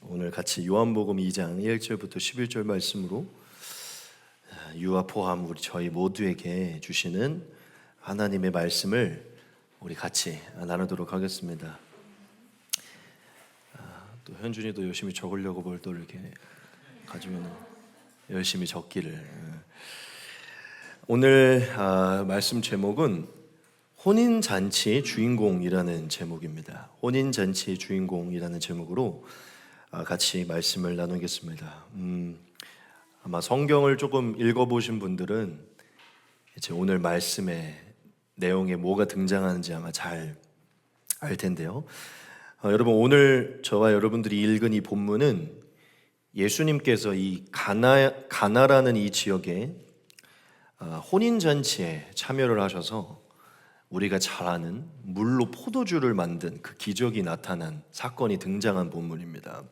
오늘 같이 요한복음 2장 1절부터 11절 말씀으로 유아 포함 우리 저희 모두에게 주시는 하나님의 말씀을 우리 같이 나누도록 하겠습니다. 또 현준이도 열심히 적으려고 뭘 또 이렇게 가지면 열심히 적기를. 오늘 말씀 제목은 혼인잔치의 주인공이라는 제목입니다. 혼인잔치의 주인공이라는 제목으로 같이 말씀을 나누겠습니다. 아마 성경을 조금 읽어보신 분들은 이제 오늘 말씀의 내용에 뭐가 등장하는지 아마 잘 알 텐데요. 여러분, 오늘 저와 여러분들이 읽은 이 본문은 예수님께서 이 가나라는 이 지역에 혼인잔치에 참여를 하셔서 우리가 잘 아는 물로 포도주를 만든 그 기적이 나타난 사건이 등장한 본문입니다.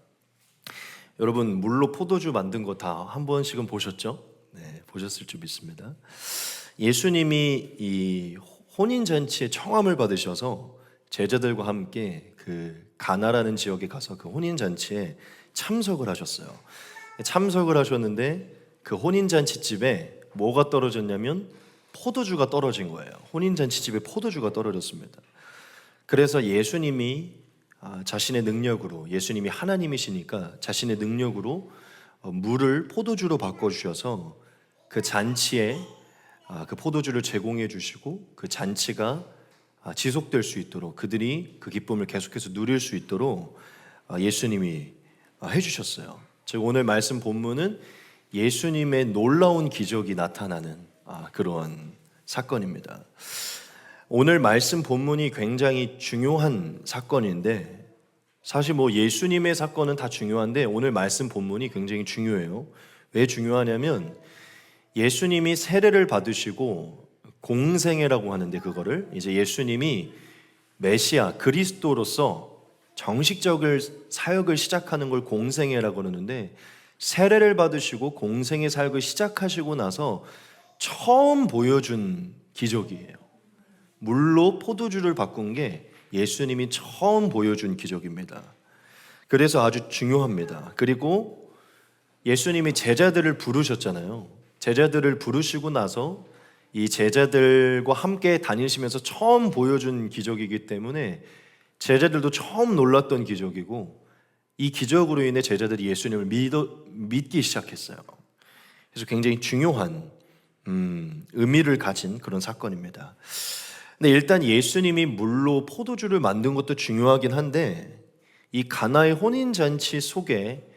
여러분, 물로 포도주 만든 거 다 한 번씩은 보셨죠? 네, 보셨을 줄 믿습니다. 예수님이 이 혼인잔치에 청함을 받으셔서 제자들과 함께 그 가나라는 지역에 가서 그 혼인잔치에 참석을 하셨어요. 참석을 하셨는데 그 혼인잔치집에 뭐가 떨어졌냐면 포도주가 떨어진 거예요. 혼인잔치집에 포도주가 떨어졌습니다. 그래서 예수님이 자신의 능력으로, 예수님이 하나님이시니까 자신의 능력으로 물을 포도주로 바꿔주셔서 그 잔치에 그 포도주를 제공해 주시고 그 잔치가 지속될 수 있도록, 그들이 그 기쁨을 계속해서 누릴 수 있도록 예수님이 해주셨어요. 즉 오늘 말씀 본문은 예수님의 놀라운 기적이 나타나는 그러한 사건입니다. 오늘 말씀 본문이 굉장히 중요한 사건인데, 사실 예수님의 사건은 다 중요한데 오늘 말씀 본문이 굉장히 중요해요. 왜 중요하냐면 예수님이 세례를 받으시고 공생애라고 하는데, 그거를 이제 예수님이 메시아 그리스도로서 정식적인 사역을 시작하는 걸 공생애라고 하는데, 세례를 받으시고 공생애 사역을 시작하시고 나서 처음 보여준 기적이에요. 물로 포도주를 바꾼 게 예수님이 처음 보여준 기적입니다. 그래서 아주 중요합니다. 그리고 예수님이 제자들을 부르셨잖아요. 제자들을 부르시고 나서 이 제자들과 함께 다니시면서 처음 보여준 기적이기 때문에 제자들도 처음 놀랐던 기적이고, 이 기적으로 인해 제자들이 예수님을 믿기 시작했어요. 그래서 굉장히 중요한 의미를 가진 그런 사건입니다. 근데 일단 예수님이 물로 포도주를 만든 것도 중요하긴 한데, 이 가나의 혼인잔치 속에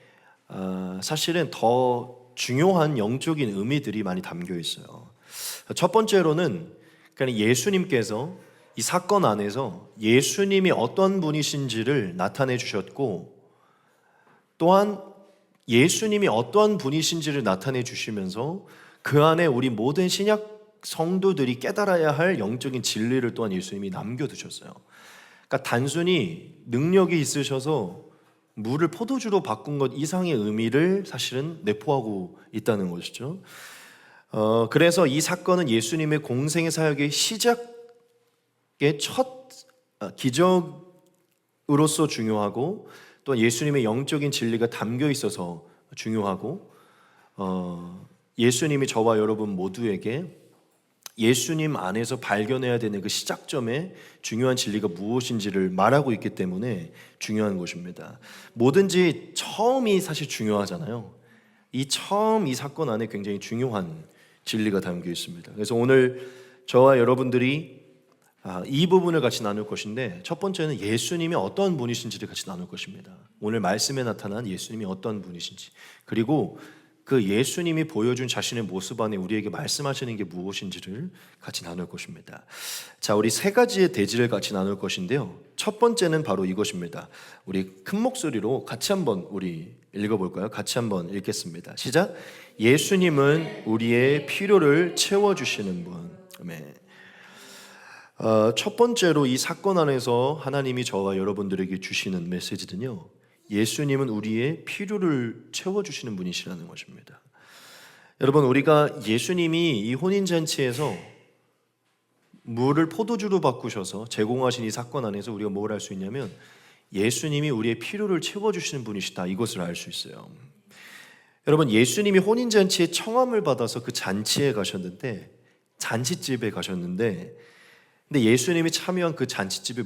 사실은 더 중요한 영적인 의미들이 많이 담겨 있어요. 첫 번째로는 그러니까 예수님께서 이 사건 안에서 예수님이 어떤 분이신지를 나타내 주셨고, 또한 예수님이 어떠한 분이신지를 나타내 주시면서 그 안에 우리 모든 신약 성도들이 깨달아야 할 영적인 진리를 또한 예수님이 남겨두셨어요. 그러니까 단순히 능력이 있으셔서 물을 포도주로 바꾼 것 이상의 의미를 사실은 내포하고 있다는 것이죠. 그래서 이 사건은 예수님의 공생의 사역의 시작의 첫 기적으로서 중요하고, 또 예수님의 영적인 진리가 담겨 있어서 중요하고, 예수님이 저와 여러분 모두에게 예수님 안에서 발견해야 되는 그 시작점에 중요한 진리가 무엇인지를 말하고 있기 때문에 중요한 것입니다. 뭐든지 처음이 사실 중요하잖아요. 이 사건 안에 굉장히 중요한 진리가 담겨 있습니다. 그래서 오늘 저와 여러분들이 이 부분을 같이 나눌 것인데, 첫 번째는 예수님이 어떤 분이신지를 같이 나눌 것입니다. 오늘 말씀에 나타난 예수님이 어떤 분이신지, 그리고 그 예수님이 보여준 자신의 모습 안에 우리에게 말씀하시는 게 무엇인지를 같이 나눌 것입니다. 자, 우리 세 가지의 대지를 같이 나눌 것인데요. 첫 번째는 바로 이것입니다. 우리 큰 목소리로 같이 한번 우리 읽어볼까요? 같이 한번 읽겠습니다. 시작. 예수님은 우리의 필요를 채워주시는 분. 아멘. 첫 번째로 이 사건 안에서 하나님이 저와 여러분들에게 주시는 메시지는요, 예수님은 우리의 필요를 채워주시는 분이시라는 것입니다. 여러분, 우리가 예수님이 이 혼인잔치에서 물을 포도주로 바꾸셔서 제공하신 이 사건 안에서 우리가 뭘 할 수 있냐면 예수님이 우리의 필요를 채워주시는 분이시다, 이것을 알 수 있어요. 여러분, 예수님이 혼인잔치에 청함을 받아서 그 잔치에 가셨는데, 잔치집에 가셨는데, 근데 예수님이 참여한 그 잔치집에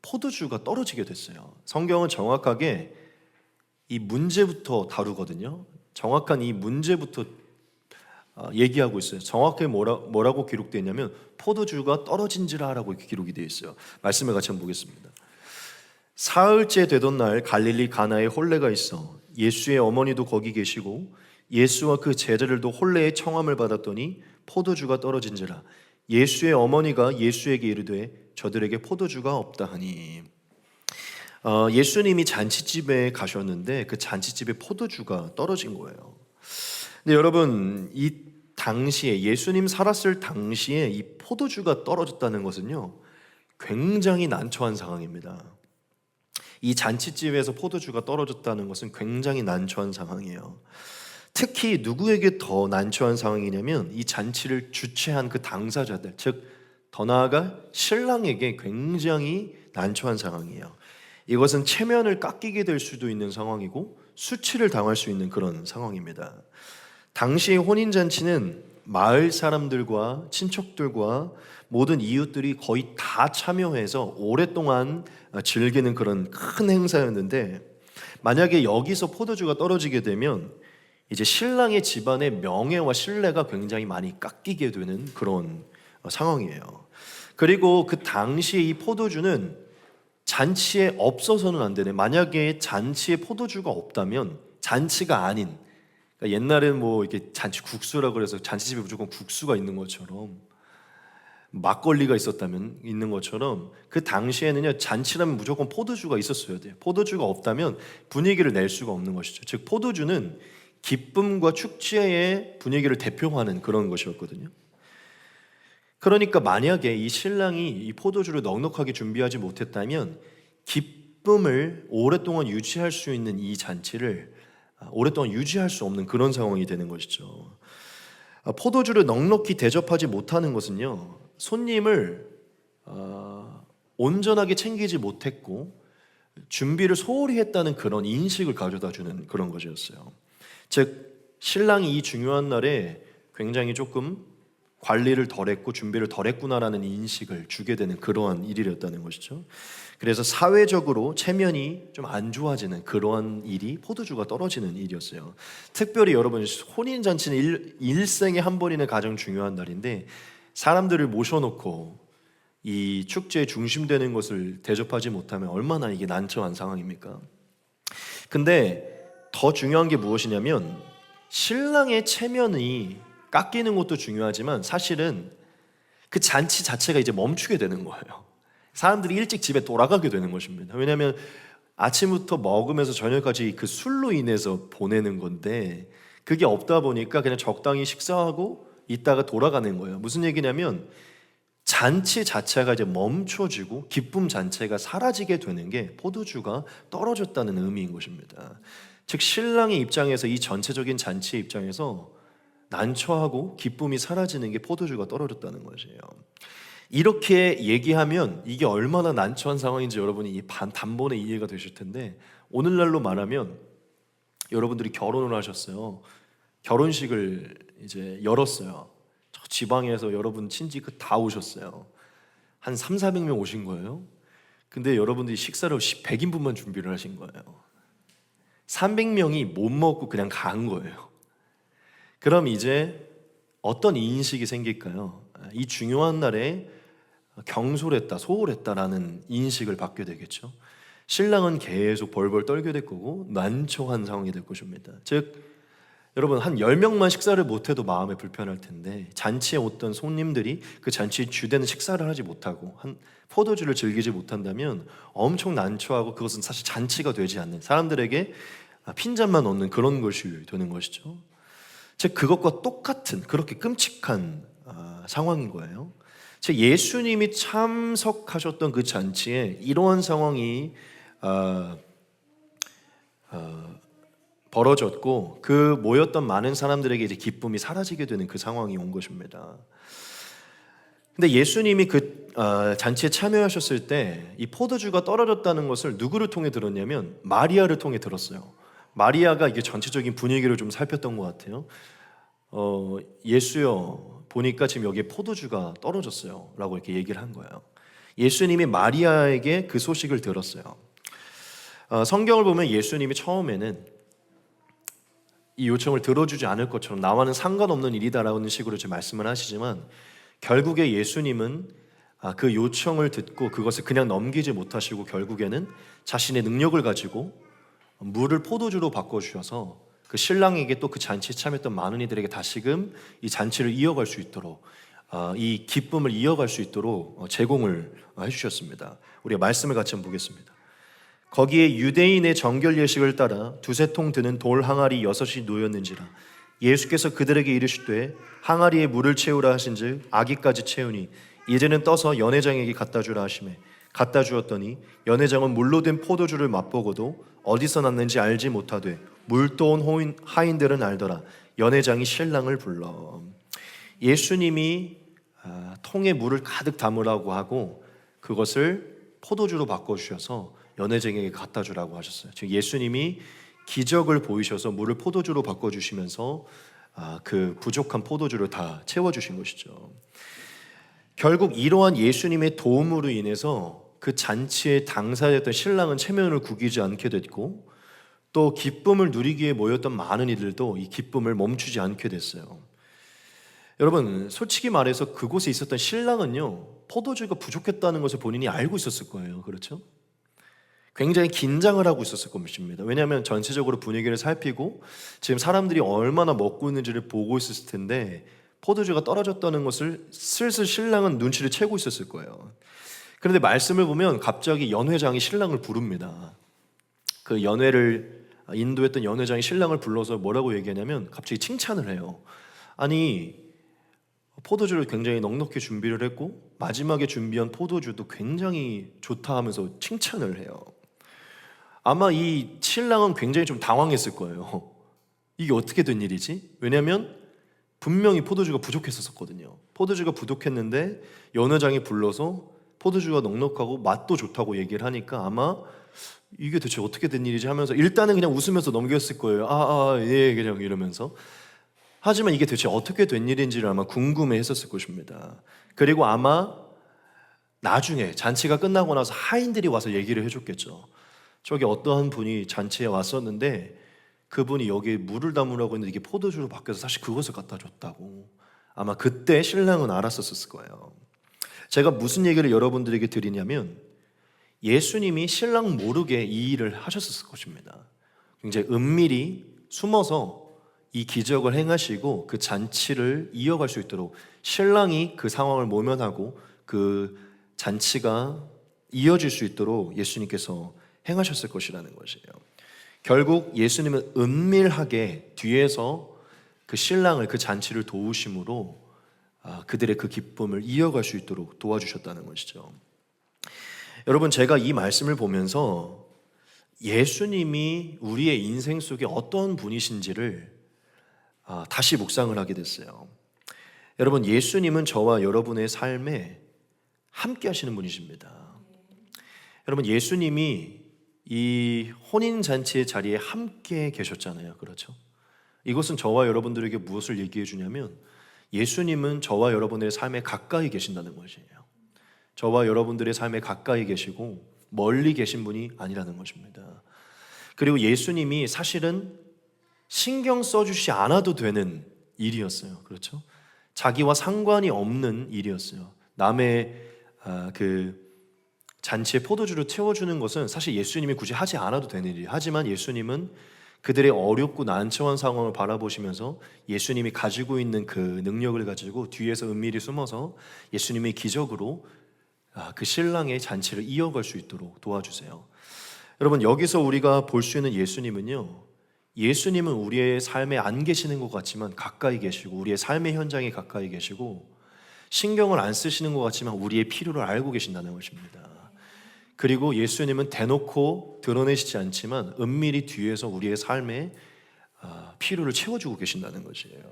포도주가 떨어지게 됐어요. 성경은 정확하게 이 문제부터 다루거든요. 정확한 이 문제부터 얘기하고 있어요. 정확하게 뭐라고 기록되어 있냐면 포도주가 떨어진지라라고 기록이 되어 있어요. 말씀을 같이 한번 보겠습니다. 사흘째 되던 날 갈릴리 가나에 혼례가 있어 예수의 어머니도 거기 계시고 예수와 그 제자들도 혼례의 청함을 받았더니 포도주가 떨어진지라. 예수의 어머니가 예수에게 이르되 저들에게 포도주가 없다 하니. 예수님이 잔치집에 가셨는데 그 잔치집에 포도주가 떨어진 거예요. 근데 여러분, 이 당시에 예수님 살았을 당시에 이 포도주가 떨어졌다는 것은요, 굉장히 난처한 상황입니다. 이 잔치집에서 포도주가 떨어졌다는 것은 굉장히 난처한 상황이에요. 특히 누구에게 더 난처한 상황이냐면 이 잔치를 주최한 그 당사자들, 즉 더 나아가 신랑에게 굉장히 난처한 상황이에요. 이것은 체면을 깎이게 될 수도 있는 상황이고 수치를 당할 수 있는 그런 상황입니다. 당시의 혼인잔치는 마을 사람들과 친척들과 모든 이웃들이 거의 다 참여해서 오랫동안 즐기는 그런 큰 행사였는데, 만약에 여기서 포도주가 떨어지게 되면 이제 신랑의 집안의 명예와 신뢰가 굉장히 많이 깎이게 되는 그런 상황이에요. 그리고 그 당시에 이 포도주는 잔치에 없어서는 안 되네. 만약에 잔치에 포도주가 없다면 잔치가 아닌, 그러니까 옛날에는 뭐 이렇게 잔치 국수라고 그래서 잔치집에 무조건 국수가 있는 것처럼, 막걸리가 있었다면 있는 것처럼, 그 당시에는요, 잔치라면 무조건 포도주가 있었어야 돼요. 포도주가 없다면 분위기를 낼 수가 없는 것이죠. 즉 포도주는 기쁨과 축제의 분위기를 대표하는 그런 것이었거든요. 그러니까 만약에 이 신랑이 이 포도주를 넉넉하게 준비하지 못했다면 기쁨을 오랫동안 유지할 수 있는 이 잔치를 오랫동안 유지할 수 없는 그런 상황이 되는 것이죠. 포도주를 넉넉히 대접하지 못하는 것은요, 손님을 온전하게 챙기지 못했고 준비를 소홀히 했다는 그런 인식을 가져다 주는 그런 것이었어요. 즉 신랑이 이 중요한 날에 굉장히 조금 관리를 덜했고 준비를 덜했구나라는 인식을 주게 되는 그러한 일이었다는 것이죠. 그래서 사회적으로 체면이 좀 안 좋아지는 그러한 일이 포도주가 떨어지는 일이었어요. 특별히 여러분, 혼인잔치는 일생에 한 번이나 가장 중요한 날인데 사람들을 모셔놓고 이 축제의 중심되는 것을 대접하지 못하면 얼마나 이게 난처한 상황입니까? 근데 더 중요한 게 무엇이냐면 신랑의 체면이 깎이는 것도 중요하지만 사실은 그 잔치 자체가 이제 멈추게 되는 거예요. 사람들이 일찍 집에 돌아가게 되는 것입니다. 왜냐하면 아침부터 먹으면서 저녁까지 그 술로 인해서 보내는 건데 그게 없다 보니까 그냥 적당히 식사하고 있다가 돌아가는 거예요. 무슨 얘기냐면 잔치 자체가 이제 멈춰지고 기쁨 자체가 사라지게 되는 게 포도주가 떨어졌다는 의미인 것입니다. 즉 신랑의 입장에서 이 전체적인 잔치의 입장에서 난처하고 기쁨이 사라지는 게 포도주가 떨어졌다는 것이에요. 이렇게 얘기하면 이게 얼마나 난처한 상황인지 여러분이 단번에 이해가 되실 텐데, 오늘날로 말하면 여러분들이 결혼을 하셨어요. 결혼식을 이제 열었어요. 저 지방에서 여러분 친지 다 오셨어요. 한 300~400명 오신 거예요. 근데 여러분들이 식사를 100인분만 준비를 하신 거예요. 300명이 못 먹고 그냥 간 거예요. 그럼 이제 어떤 인식이 생길까요? 이 중요한 날에 경솔했다, 소홀했다라는 인식을 받게 되겠죠. 신랑은 계속 벌벌 떨게 될 거고 난처한 상황이 될 것입니다. 즉 여러분, 한 10명만 식사를 못해도 마음에 불편할 텐데 잔치에 왔던 손님들이 그 잔치의 주되는 식사를 하지 못하고 한 포도주를 즐기지 못한다면 엄청 난처하고 그것은 사실 잔치가 되지 않는, 사람들에게 핀잔만 얻는 그런 것이 되는 것이죠. 즉 그것과 똑같은 그렇게 끔찍한 상황인 거예요. 즉 예수님이 참석하셨던 그 잔치에 이러한 상황이 벌어졌고 그 모였던 많은 사람들에게 이제 기쁨이 사라지게 되는 그 상황이 온 것입니다. 근데 예수님이 그 잔치에 참여하셨을 때 이 포도주가 떨어졌다는 것을 누구를 통해 들었냐면 마리아를 통해 들었어요. 마리아가 이게 전체적인 분위기를 좀 살폈던 것 같아요. 예수여, 보니까 지금 여기에 포도주가 떨어졌어요 라고 이렇게 얘기를 한 거예요. 예수님이 마리아에게 그 소식을 들었어요. 성경을 보면 예수님이 처음에는 이 요청을 들어주지 않을 것처럼 나와는 상관없는 일이다라는 식으로 지금 말씀을 하시지만, 결국에 예수님은 그 요청을 듣고 그것을 그냥 넘기지 못하시고 결국에는 자신의 능력을 가지고 물을 포도주로 바꿔주셔서 그 신랑에게 또 그 잔치에 참여했던 많은 이들에게 다시금 이 잔치를 이어갈 수 있도록, 이 기쁨을 이어갈 수 있도록 제공을 해주셨습니다. 우리가 말씀을 같이 한번 보겠습니다. 거기에 유대인의 정결 예식을 따라 두세 통 드는 돌 항아리 6이 놓였는지라. 예수께서 그들에게 이르시되 항아리에 물을 채우라 하신즉 아기까지 채우니 이제는 떠서 연회장에게 갖다 주라 하시매 갖다 주었더니 연회장은 물로 된 포도주를 맛보고도 어디서 났는지 알지 못하되 물도온 하인들은 알더라. 연회장이 신랑을 불러. 예수님이 통에 물을 가득 담으라고 하고 그것을 포도주로 바꿔주셔서 연회장에게 갖다 주라고 하셨어요. 즉 예수님이 기적을 보이셔서 물을 포도주로 바꿔주시면서 그 부족한 포도주를 다 채워주신 것이죠. 결국 이러한 예수님의 도움으로 인해서 그 잔치에 당사자였던 신랑은 체면을 구기지 않게 됐고, 또 기쁨을 누리기 위해 모였던 많은 이들도 이 기쁨을 멈추지 않게 됐어요. 여러분, 솔직히 말해서 그곳에 있었던 신랑은요, 포도주가 부족했다는 것을 본인이 알고 있었을 거예요. 그렇죠? 굉장히 긴장을 하고 있었을 것입니다. 왜냐하면 전체적으로 분위기를 살피고 지금 사람들이 얼마나 먹고 있는지를 보고 있었을 텐데 포도주가 떨어졌다는 것을 슬슬 신랑은 눈치를 채고 있었을 거예요. 그런데 말씀을 보면 갑자기 연회장이 신랑을 부릅니다. 그 연회를 인도했던 연회장이 신랑을 불러서 뭐라고 얘기하냐면 갑자기 칭찬을 해요. 아니, 포도주를 굉장히 넉넉히 준비를 했고 마지막에 준비한 포도주도 굉장히 좋다 하면서 칭찬을 해요. 아마 이 신랑은 굉장히 좀 당황했을 거예요. 이게 어떻게 된 일이지? 왜냐하면 분명히 포도주가 부족했었거든요. 포도주가 부족했는데 연회장이 불러서 포도주가 넉넉하고 맛도 좋다고 얘기를 하니까 아마 이게 대체 어떻게 된 일이지 하면서 일단은 그냥 웃으면서 넘겼을 거예요. 예, 그냥 이러면서. 하지만 이게 대체 어떻게 된 일인지를 아마 궁금해 했었을 것입니다. 그리고 아마 나중에 잔치가 끝나고 나서 하인들이 와서 얘기를 해줬겠죠. 저기 어떠한 분이 잔치에 왔었는데 그분이 여기에 물을 담으라고 했는데 이게 포도주로 바뀌어서 사실 그것을 갖다 줬다고. 아마 그때 신랑은 알았었을 거예요. 제가 무슨 얘기를 여러분들에게 드리냐면 예수님이 신랑 모르게 이 일을 하셨을 것입니다. 굉장히 은밀히 숨어서 이 기적을 행하시고 그 잔치를 이어갈 수 있도록 신랑이 그 상황을 모면하고 그 잔치가 이어질 수 있도록 예수님께서 행하셨을 것이라는 것이에요. 결국 예수님은 은밀하게 뒤에서 그 신랑을 그 잔치를 도우심으로 그들의 그 기쁨을 이어갈 수 있도록 도와주셨다는 것이죠. 여러분, 제가 이 말씀을 보면서 예수님이 우리의 인생 속에 어떤 분이신지를 다시 묵상을 하게 됐어요. 여러분, 예수님은 저와 여러분의 삶에 함께 하시는 분이십니다. 여러분, 예수님이 이 혼인잔치의 자리에 함께 계셨잖아요. 그렇죠? 이것은 저와 여러분들에게 무엇을 얘기해 주냐면 예수님은 저와 여러분의 삶에 가까이 계신다는 것이에요. 저와 여러분들의 삶에 가까이 계시고 멀리 계신 분이 아니라는 것입니다. 그리고 예수님이 사실은 신경 써주시 않아도 되는 일이었어요. 그렇죠? 자기와 상관이 없는 일이었어요. 남의 그 잔치에 포도주를 채워주는 것은 사실 예수님이 굳이 하지 않아도 되는 일이에요. 하지만 예수님은 그들의 어렵고 난처한 상황을 바라보시면서 예수님이 가지고 있는 그 능력을 가지고 뒤에서 은밀히 숨어서 예수님의 기적으로 그 신랑의 잔치를 이어갈 수 있도록 도와주세요. 여러분, 여기서 우리가 볼 수 있는 예수님은요, 예수님은 우리의 삶에 안 계시는 것 같지만 가까이 계시고 우리의 삶의 현장에 가까이 계시고 신경을 안 쓰시는 것 같지만 우리의 필요를 알고 계신다는 것입니다. 그리고 예수님은 대놓고 드러내시지 않지만 은밀히 뒤에서 우리의 삶에 필요를 채워주고 계신다는 것이에요.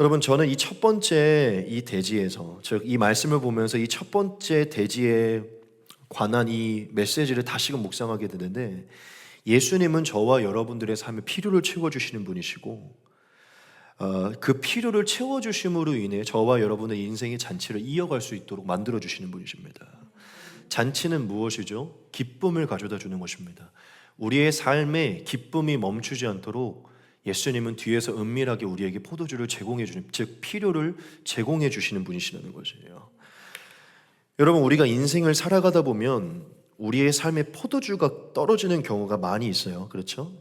여러분, 저는 이 첫 번째 이 대지에서, 즉 이 말씀을 보면서 이 첫 번째 대지에 관한 이 메시지를 다시금 묵상하게 되는데, 예수님은 저와 여러분들의 삶의 필요를 채워주시는 분이시고, 그 필요를 채워주심으로 인해 저와 여러분의 인생의 잔치를 이어갈 수 있도록 만들어주시는 분이십니다. 잔치는 무엇이죠? 기쁨을 가져다 주는 것입니다. 우리의 삶에 기쁨이 멈추지 않도록 예수님은 뒤에서 은밀하게 우리에게 포도주를 제공해 주는, 즉 필요를 제공해 주시는 분이시라는 것이에요. 여러분, 우리가 인생을 살아가다 보면 우리의 삶에 포도주가 떨어지는 경우가 많이 있어요. 그렇죠?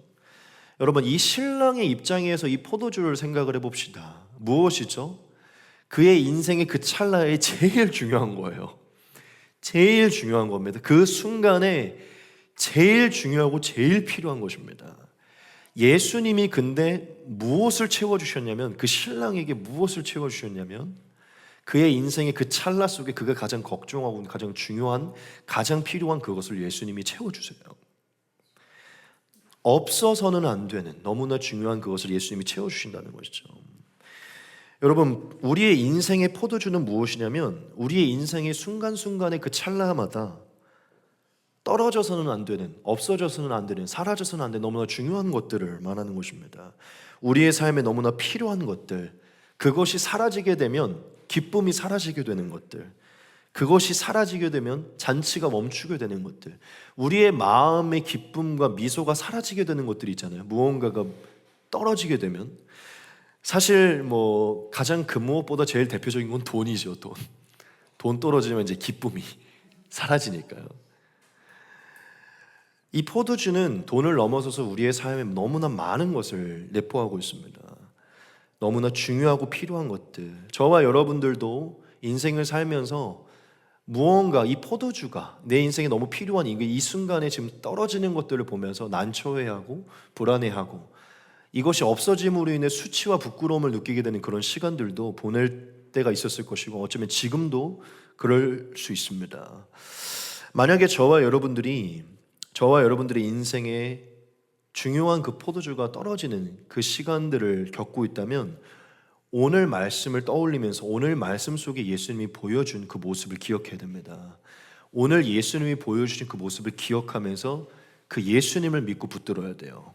여러분, 이 신랑의 입장에서 이 포도주를 생각을 해봅시다. 무엇이죠? 그의 인생의 그 찰나에 제일 중요한 거예요. 제일 중요한 겁니다. 그 순간에 제일 중요하고 제일 필요한 것입니다. 예수님이 근데 무엇을 채워주셨냐면, 그 신랑에게 무엇을 채워주셨냐면, 그의 인생의 그 찰나 속에 그가 가장 걱정하고 가장 중요한, 가장 필요한 그것을 예수님이 채워주세요. 없어서는 안 되는 너무나 중요한 그것을 예수님이 채워주신다는 것이죠. 여러분, 우리의 인생의 포도주는 무엇이냐면, 우리의 인생의 순간순간의 그 찰나마다 떨어져서는 안 되는, 없어져서는 안 되는, 사라져서는 안 되는 너무나 중요한 것들을 말하는 것입니다. 우리의 삶에 너무나 필요한 것들, 그것이 사라지게 되면 기쁨이 사라지게 되는 것들, 그것이 사라지게 되면 잔치가 멈추게 되는 것들, 우리의 마음의 기쁨과 미소가 사라지게 되는 것들이 있잖아요. 무언가가 떨어지게 되면, 사실 뭐 가장 그 무엇보다 제일 대표적인 건 돈이죠. 돈 떨어지면 이제 기쁨이 사라지니까요. 이 포도주는 돈을 넘어서서 우리의 삶에 너무나 많은 것을 내포하고 있습니다. 너무나 중요하고 필요한 것들. 저와 여러분들도 인생을 살면서 무언가 이 포도주가 내 인생에 너무 필요한 이 순간에 지금 떨어지는 것들을 보면서 난처해하고 불안해하고, 이것이 없어짐으로 인해 수치와 부끄러움을 느끼게 되는 그런 시간들도 보낼 때가 있었을 것이고, 어쩌면 지금도 그럴 수 있습니다. 만약에 저와 여러분들의 인생에 중요한 그 포도주가 떨어지는 그 시간들을 겪고 있다면, 오늘 말씀을 떠올리면서 오늘 말씀 속에 예수님이 보여준 그 모습을 기억해야 됩니다. 오늘 예수님이 보여주신 그 모습을 기억하면서 그 예수님을 믿고 붙들어야 돼요.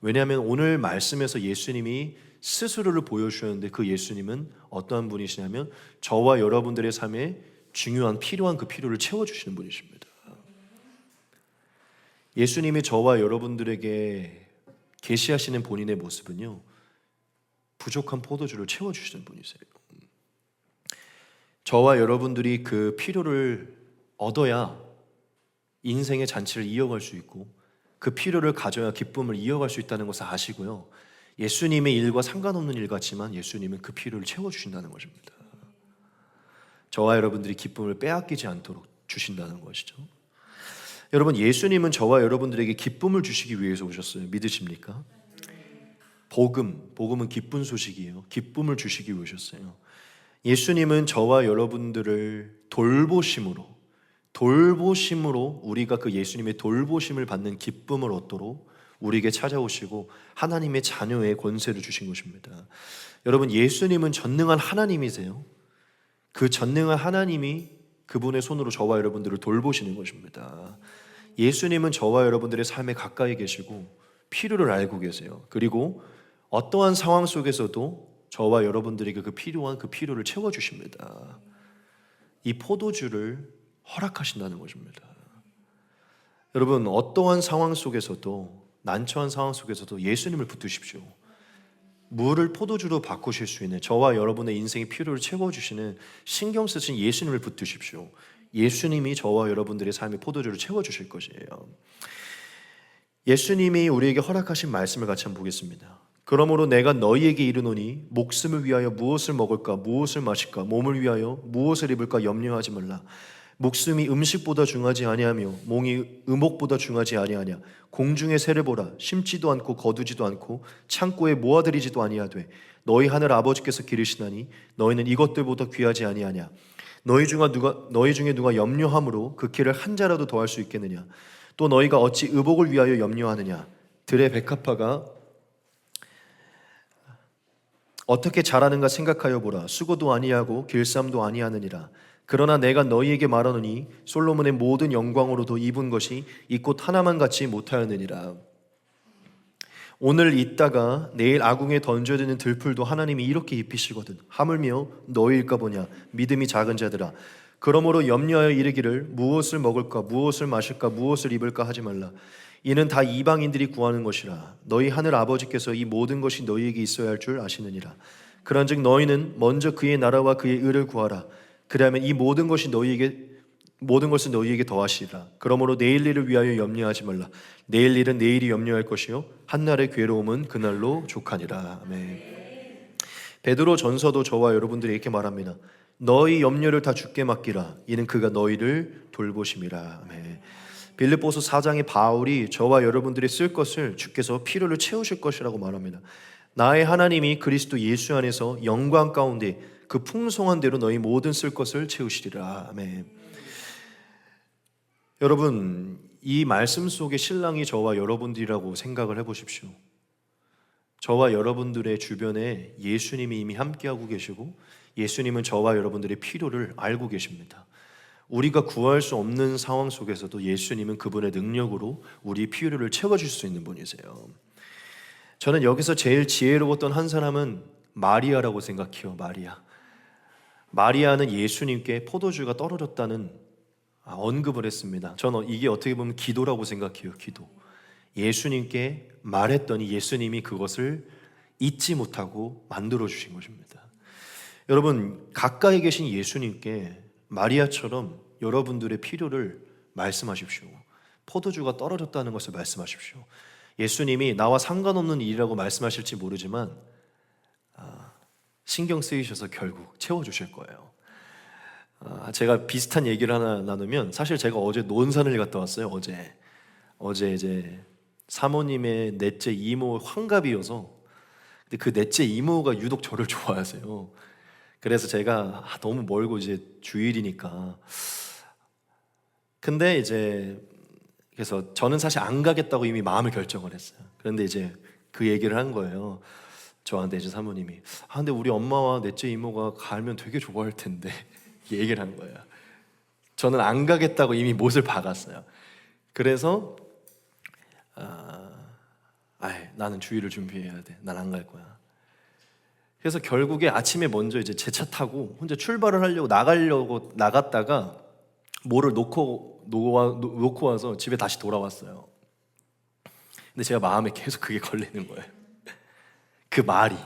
왜냐하면 오늘 말씀에서 예수님이 스스로를 보여주셨는데, 그 예수님은 어떠한 분이시냐면 저와 여러분들의 삶에 중요한 필요한 그 필요를 채워주시는 분이십니다. 예수님이 저와 여러분들에게 계시하시는 본인의 모습은요, 부족한 포도주를 채워주시는 분이세요. 저와 여러분들이 그 필요를 얻어야 인생의 잔치를 이어갈 수 있고, 그 필요를 가져야 기쁨을 이어갈 수 있다는 것을 아시고요, 예수님의 일과 상관없는 일 같지만 예수님은 그 필요를 채워주신다는 것입니다. 저와 여러분들이 기쁨을 빼앗기지 않도록 주신다는 것이죠. 여러분, 예수님은 저와 여러분들에게 기쁨을 주시기 위해서 오셨어요. 믿으십니까? 복음은 기쁜 소식이에요. 기쁨을 주시기 위해 오셨어요. 예수님은 저와 여러분들을 돌보심으로 우리가 그 예수님의 돌보심을 받는 기쁨을 얻도록 우리에게 찾아오시고 하나님의 자녀의 권세를 주신 것입니다. 여러분, 예수님은 전능한 하나님이세요. 그 전능한 하나님이 그분의 손으로 저와 여러분들을 돌보시는 것입니다. 예수님은 저와 여러분들의 삶에 가까이 계시고 필요를 알고 계세요. 그리고 어떠한 상황 속에서도 저와 여러분들에게 그 필요를 채워주십니다. 이 포도주를 허락하신다는 것입니다. 여러분, 어떠한 상황 속에서도, 난처한 상황 속에서도 예수님을 붙드십시오. 물을 포도주로 바꾸실 수 있는, 저와 여러분의 인생의 필요를 채워주시는 신경 쓰신 예수님을 붙드십시오. 예수님이 저와 여러분들의 삶의 포도주를 채워주실 것이에요. 예수님이 우리에게 허락하신 말씀을 같이 한번 보겠습니다. 그러므로 내가 너희에게 이르노니 목숨을 위하여 무엇을 먹을까 무엇을 마실까, 몸을 위하여 무엇을 입을까 염려하지 말라. 목숨이 음식보다 중하지 아니하며 몸이 의복보다 중하지 아니하냐. 공중의 새를 보라. 심지도 않고 거두지도 않고 창고에 모아들이지도 아니하되 너희 하늘 아버지께서 기르시나니 너희는 이것들보다 귀하지 아니하냐. 너희 중에 누가 염려함으로 그 키를 한 자라도 더할 수 있겠느냐. 또 너희가 어찌 의복을 위하여 염려하느냐. 들의 백합화가 어떻게 잘하는가 생각하여 보라. 수고도 아니하고 길쌈도 아니하느니라. 그러나 내가 너희에게 말하노니 솔로몬의 모든 영광으로도 입은 것이 이 꽃 하나만 같이 못하였느니라. 오늘 있다가 내일 아궁에 던져지는 들풀도 하나님이 이렇게 입히시거든. 하물며 너희일까 보냐 믿음이 작은 자들아. 그러므로 염려하여 이르기를 무엇을 먹을까 무엇을 마실까 무엇을 입을까 하지 말라. 이는 다 이방인들이 구하는 것이라. 너희 하늘 아버지께서 이 모든 것이 너희에게 있어야 할 줄 아시느니라. 그런즉 너희는 먼저 그의 나라와 그의 의를 구하라. 그러면 이 모든 것을 너희에게 더하시리라. 그러므로 내일 일을 위하여 염려하지 말라. 내일 일은 내일이 염려할 것이요 한날의 괴로움은 그날로 족하니라. 아멘. 베드로 전서도 저와 여러분들이 이렇게 말합니다. 너희 염려를 다 주께 맡기라. 이는 그가 너희를 돌보심이라. 아멘. 빌립보서 4장의 바울이 저와 여러분들이 쓸 것을 주께서 필요를 채우실 것이라고 말합니다. 나의 하나님이 그리스도 예수 안에서 영광 가운데 그 풍성한 대로 너희 모든 쓸 것을 채우시리라. 아멘. 여러분, 이 말씀 속에 신랑이 저와 여러분들이라고 생각을 해보십시오. 저와 여러분들의 주변에 예수님이 이미 함께하고 계시고 예수님은 저와 여러분들의 필요를 알고 계십니다. 우리가 구할 수 없는 상황 속에서도 예수님은 그분의 능력으로 우리 필요를 채워줄 수 있는 분이세요. 저는 여기서 제일 지혜로웠던 한 사람은 마리아라고 생각해요. 마리아는 예수님께 포도주가 떨어졌다는 언급을 했습니다. 저는 이게 어떻게 보면 기도라고 생각해요. 기도. 예수님께 말했더니 예수님이 그것을 잊지 못하고 만들어 주신 것입니다. 여러분, 가까이 계신 예수님께 마리아처럼 여러분들의 필요를 말씀하십시오. 포도주가 떨어졌다는 것을 말씀하십시오. 예수님이 나와 상관없는 일이라고 말씀하실지 모르지만 신경 쓰이셔서 결국 채워주실 거예요. 제가 비슷한 얘기를 하나 나누면, 사실 제가 어제 논산을 갔다 왔어요. 어제 이제 사모님의 넷째 이모 환갑이어서, 근데 그 넷째 이모가 유독 저를 좋아하세요. 그래서 제가 너무 멀고 이제 주일이니까, 근데 이제 그래서 저는 사실 안 가겠다고 이미 마음을 결정을 했어요. 그런데 이제 그 얘기를 한 거예요. 저한테 이제 사모님이 근데 우리 엄마와 넷째 이모가 가면 되게 좋아할 텐데 얘기를 한 거예요. 저는 안 가겠다고 이미 못을 박았어요. 그래서 나는 주일을 준비해야 돼. 난 안 갈 거야. 그래서 결국에 아침에 먼저 이제 제 차 타고 혼자 출발을 하려고 나갔다가 뭐를 놓고 와서 집에 다시 돌아왔어요. 근데 제가 마음에 계속 그게 걸리는 거예요. 그 말이.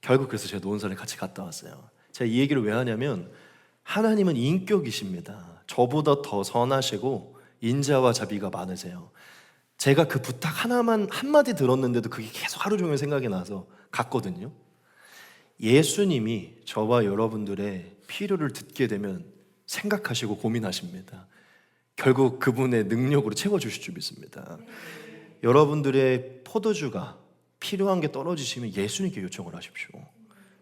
결국 그래서 제가 노은산에 같이 갔다 왔어요. 제가 이 얘기를 왜 하냐면, 하나님은 인격이십니다. 저보다 더 선하시고 인자와 자비가 많으세요. 제가 그 부탁 하나만 한마디 들었는데도 그게 계속 하루 종일 생각이 나서 갔거든요. 예수님이 저와 여러분들의 필요를 듣게 되면 생각하시고 고민하십니다. 결국 그분의 능력으로 채워주실 줄 믿습니다. 여러분들의 포도주가 필요한 게 떨어지시면 예수님께 요청을 하십시오.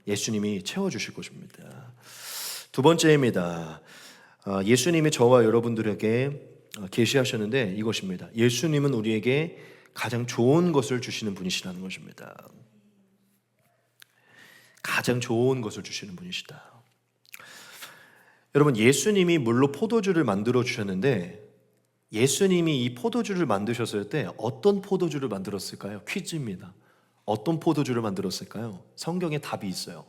예수님이 채워주실 것입니다. 두 번째입니다. 예수님이 저와 여러분들에게 계시하셨는데 이것입니다. 예수님은 우리에게 가장 좋은 것을 주시는 분이시라는 것입니다. 가장 좋은 것을 주시는 분이시다. 여러분, 예수님이 물로 포도주를 만들어 주셨는데, 예수님이 이 포도주를 만드셨을 때 어떤 포도주를 만들었을까요? 퀴즈입니다. 어떤 포도주를 만들었을까요? 성경에 답이 있어요.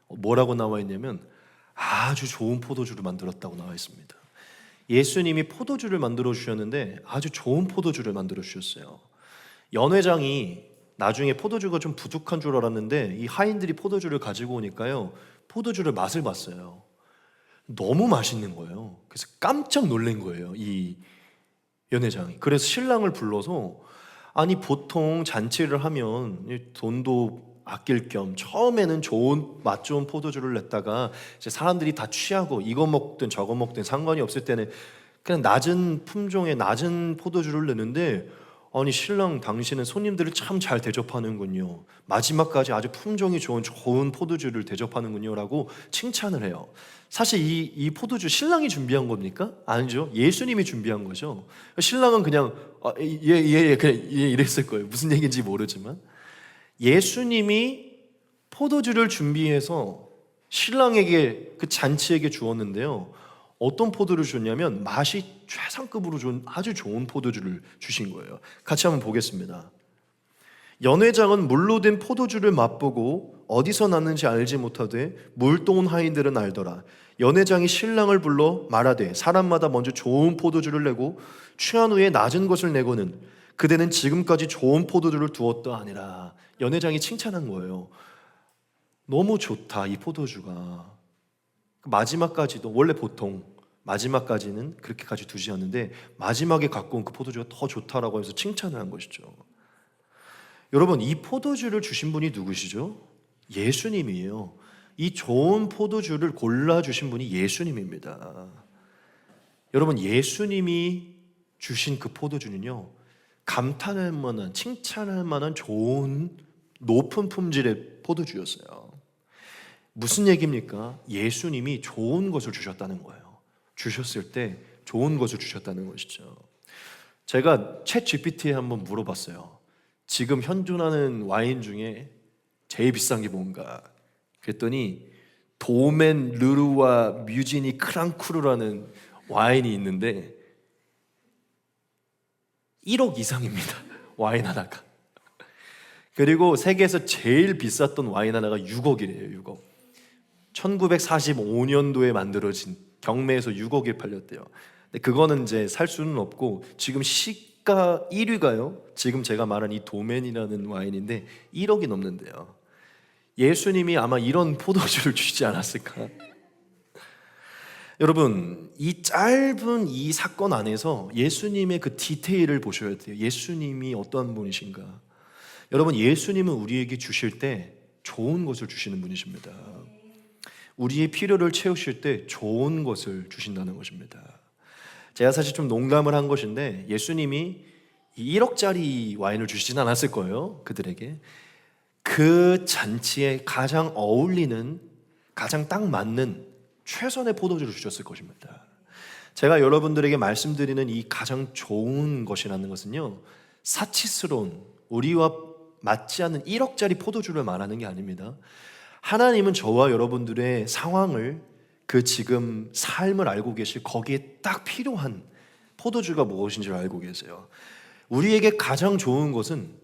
뭐라고 나와 있냐면 아주 좋은 포도주를 만들었다고 나와 있습니다. 예수님이 포도주를 만들어 주셨는데 아주 좋은 포도주를 만들어 주셨어요. 연회장이 나중에 포도주가 좀 부족한 줄 알았는데 이 하인들이 포도주를 가지고 오니까요, 포도주를 맛을 봤어요. 너무 맛있는 거예요. 그래서 깜짝 놀란 거예요, 이 연회장이. 그래서 신랑을 불러서, 아니 보통 잔치를 하면 돈도 아낄 겸 처음에는 맛 좋은 포도주를 냈다가 이제 사람들이 다 취하고 이거 먹든 저거 먹든 상관이 없을 때는 그냥 낮은 품종의 낮은 포도주를 내는데, 아니 신랑 당신은 손님들을 참 잘 대접하는군요. 마지막까지 아주 품종이 좋은 포도주를 대접하는군요 라고 칭찬을 해요. 사실 이 포도주 신랑이 준비한 겁니까? 아니죠. 예수님이 준비한 거죠. 신랑은 그냥 그냥 이랬을 거예요. 무슨 얘기인지 모르지만. 예수님이 포도주를 준비해서 신랑에게 그 잔치에게 주었는데요. 어떤 포도를 줬냐면 맛이 최상급으로 좋은 아주 좋은 포도주를 주신 거예요. 같이 한번 보겠습니다. 연회장은 물로 된 포도주를 맛보고 어디서 났는지 알지 못하되 물동은 하인들은 알더라. 연회장이 신랑을 불러 말하되 사람마다 먼저 좋은 포도주를 내고 취한 후에 낮은 것을 내고는 그대는 지금까지 좋은 포도주를 두었다 하니라. 연회장이 칭찬한 거예요. 너무 좋다 이 포도주가. 마지막까지도 원래 보통 마지막까지는 그렇게까지 두지 않는데 마지막에 갖고 온 그 포도주가 더 좋다라고 해서 칭찬을 한 것이죠. 여러분, 이 포도주를 주신 분이 누구시죠? 예수님이에요. 이 좋은 포도주를 골라주신 분이 예수님입니다. 여러분, 예수님이 주신 그 포도주는요, 감탄할 만한, 칭찬할 만한 좋은 높은 품질의 포도주였어요. 무슨 얘기입니까? 예수님이 좋은 것을 주셨다는 거예요. 주셨을 때 좋은 것을 주셨다는 것이죠. 제가 챗 GPT에 한번 물어봤어요. 지금 현존하는 와인 중에 제일 비싼 게 뭔가? 그랬더니 도멘 르루와 뮤지니 크랑크루라는 와인이 있는데 1억 이상입니다. 와인 하나가. 그리고 세계에서 제일 비쌌던 와인 하나가 6억이래요. 6억. 1945년도에 만들어진 경매에서 6억에 팔렸대요. 근데 그거는 이제 살 수는 없고 지금 시가 1위가요. 지금 제가 말한 이 도멘이라는 와인인데 1억이 넘는데요. 예수님이 아마 이런 포도주를 주시지 않았을까? 여러분, 이 짧은 이 사건 안에서 예수님의 그 디테일을 보셔야 돼요. 예수님이 어떠한 분이신가? 여러분, 예수님은 우리에게 주실 때 좋은 것을 주시는 분이십니다. 우리의 필요를 채우실 때 좋은 것을 주신다는 것입니다. 제가 사실 좀 농담을 한 것인데 예수님이 1억짜리 와인을 주시진 않았을 거예요. 그들에게. 그 잔치에 가장 어울리는, 가장 딱 맞는 최선의 포도주를 주셨을 것입니다. 제가 여러분들에게 말씀드리는 이 가장 좋은 것이라는 것은요, 사치스러운, 우리와 맞지 않는 1억짜리 포도주를 말하는 게 아닙니다. 하나님은 저와 여러분들의 상황을, 그 지금 삶을 알고 계실 거기에 딱 필요한 포도주가 무엇인지를 알고 계세요. 우리에게 가장 좋은 것은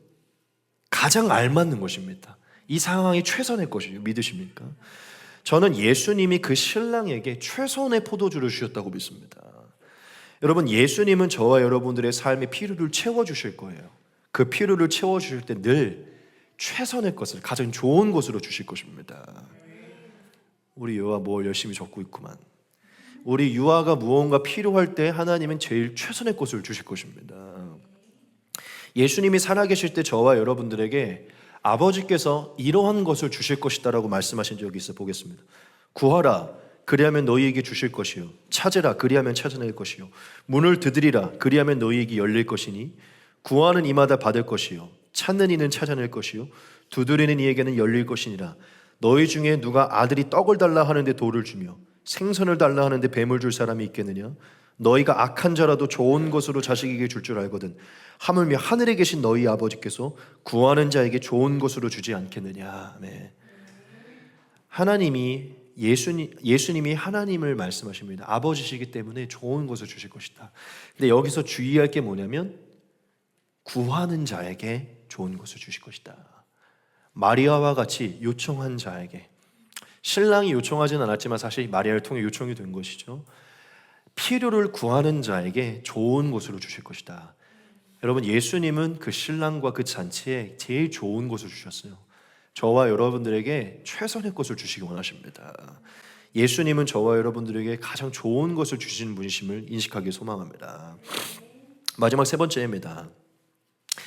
가장 알맞는 것입니다. 이 상황이 최선의 것이에요. 믿으십니까? 저는 예수님이 그 신랑에게 최선의 포도주를 주셨다고 믿습니다. 여러분, 예수님은 저와 여러분들의 삶의 필요를 채워주실 거예요. 그 필요를 채워주실 때 늘 최선의 것을, 가장 좋은 것으로 주실 것입니다. 우리 유아 뭘 열심히 적고 있구만. 우리 유아가 무언가 필요할 때 하나님은 제일 최선의 것을 주실 것입니다. 예수님이 살아계실 때 저와 여러분들에게 아버지께서 이러한 것을 주실 것이다라고 말씀하신 적이 있어. 보겠습니다. 구하라, 그리하면 너희에게 주실 것이요, 찾으라, 그리하면 찾아낼 것이요, 문을 두드리라, 그리하면 너희에게 열릴 것이니 구하는 이마다 받을 것이요, 찾는 이는 찾아낼 것이요, 두드리는 이에게는 열릴 것이니라. 너희 중에 누가 아들이 떡을 달라 하는데 돌을 주며 생선을 달라 하는데 뱀을 줄 사람이 있겠느냐? 너희가 악한 자라도 좋은 것으로 자식에게 줄 줄 알거든 하물며 하늘에 계신 너희 아버지께서 구하는 자에게 좋은 것으로 주지 않겠느냐. 네. 하나님이 예수님이 하나님을 말씀하십니다. 아버지시기 때문에 좋은 것을 주실 것이다. 근데 여기서 주의할 게 뭐냐면 구하는 자에게 좋은 것을 주실 것이다. 마리아와 같이 요청한 자에게, 신랑이 요청하진 않았지만 사실 마리아를 통해 요청이 된 것이죠. 필요를 구하는 자에게 좋은 것으로 주실 것이다. 여러분, 예수님은 그 신랑과 그 잔치에 제일 좋은 것을 주셨어요. 저와 여러분들에게 최선의 것을 주시기 원하십니다. 예수님은 저와 여러분들에게 가장 좋은 것을 주시는 분이심을 인식하기 소망합니다. 마지막 세 번째입니다.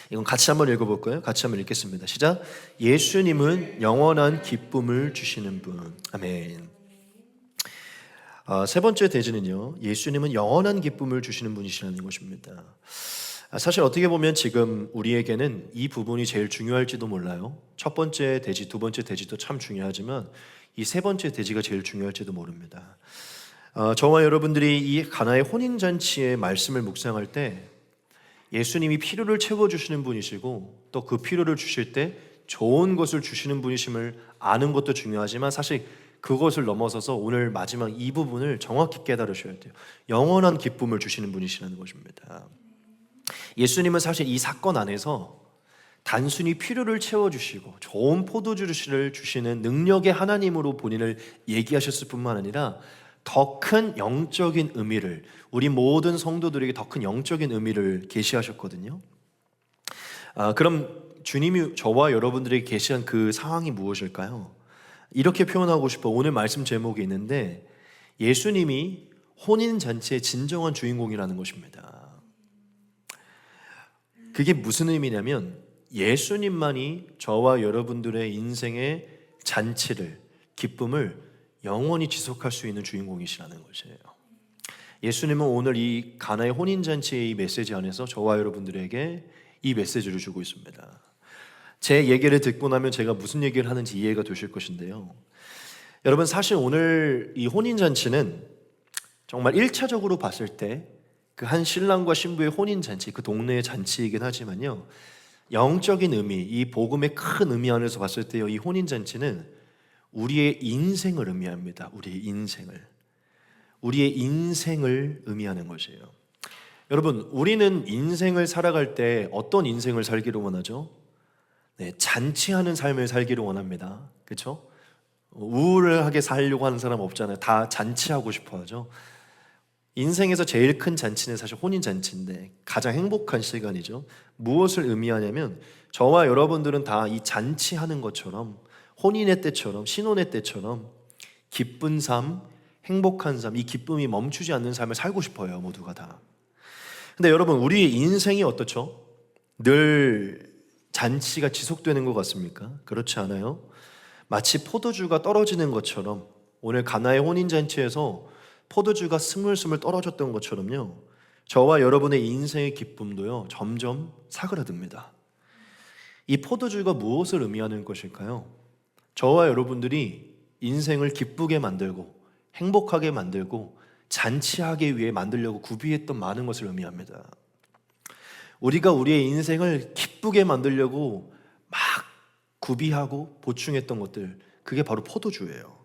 이건 같이 한번 읽어볼까요? 같이 한번 읽겠습니다. 시작. 예수님은 영원한 기쁨을 주시는 분. 아멘. 세 번째 대지는요, 예수님은 영원한 기쁨을 주시는 분이시라는 것입니다. 사실 어떻게 보면 지금 우리에게는 이 부분이 제일 중요할지도 몰라요. 첫 번째 대지, 두 번째 대지도 참 중요하지만 이 세 번째 대지가 제일 중요할지도 모릅니다. 저와 여러분들이 이 가나의 혼인잔치의 말씀을 묵상할 때 예수님이 필요를 채워주시는 분이시고 또 그 필요를 주실 때 좋은 것을 주시는 분이심을 아는 것도 중요하지만 사실 그것을 넘어서서 오늘 마지막 이 부분을 정확히 깨달으셔야 돼요. 영원한 기쁨을 주시는 분이시라는 것입니다. 예수님은 사실 이 사건 안에서 단순히 필요를 채워주시고 좋은 포도주를 주시는 능력의 하나님으로 본인을 얘기하셨을 뿐만 아니라 더 큰 영적인 의미를, 우리 모든 성도들에게 더 큰 영적인 의미를 계시하셨거든요. 그럼 주님이 저와 여러분들에게 계시한 그 상황이 무엇일까요? 이렇게 표현하고 싶어. 오늘 말씀 제목이 있는데 예수님이 혼인잔치의 진정한 주인공이라는 것입니다. 그게 무슨 의미냐면 예수님만이 저와 여러분들의 인생의 잔치를, 기쁨을 영원히 지속할 수 있는 주인공이시라는 것이에요. 예수님은 오늘 이 가나의 혼인잔치의 이 메시지 안에서 저와 여러분들에게 이 메시지를 주고 있습니다. 제 얘기를 듣고 나면 제가 무슨 얘기를 하는지 이해가 되실 것인데요. 여러분, 사실 오늘 이 혼인잔치는 정말 1차적으로 봤을 때 그 한 신랑과 신부의 혼인잔치, 그 동네의 잔치이긴 하지만요, 영적인 의미, 이 복음의 큰 의미 안에서 봤을 때요, 이 혼인잔치는 우리의 인생을 의미합니다. 우리의 인생을 의미하는 것이에요. 여러분, 우리는 인생을 살아갈 때 어떤 인생을 살기를 원하죠? 네, 잔치하는 삶을 살기를 원합니다. 그렇죠? 우울하게 살려고 하는 사람 없잖아요. 다 잔치하고 싶어 하죠. 인생에서 제일 큰 잔치는 사실 혼인잔치인데 가장 행복한 시간이죠. 무엇을 의미하냐면 저와 여러분들은 다 이 잔치하는 것처럼, 혼인의 때처럼, 신혼의 때처럼 기쁜 삶, 행복한 삶, 이 기쁨이 멈추지 않는 삶을 살고 싶어요. 모두가 다. 근데 여러분, 우리의 인생이 어떻죠? 늘 잔치가 지속되는 것 같습니까? 그렇지 않아요? 마치 포도주가 떨어지는 것처럼 오늘 가나의 혼인잔치에서 포도주가 스물스물 떨어졌던 것처럼요, 저와 여러분의 인생의 기쁨도요 점점 사그라듭니다. 이 포도주가 무엇을 의미하는 것일까요? 저와 여러분들이 인생을 기쁘게 만들고 행복하게 만들고 잔치하기 위해 만들려고 구비했던 많은 것을 의미합니다. 우리가 우리의 인생을 기쁘게 만들려고 막 구비하고 보충했던 것들, 그게 바로 포도주예요.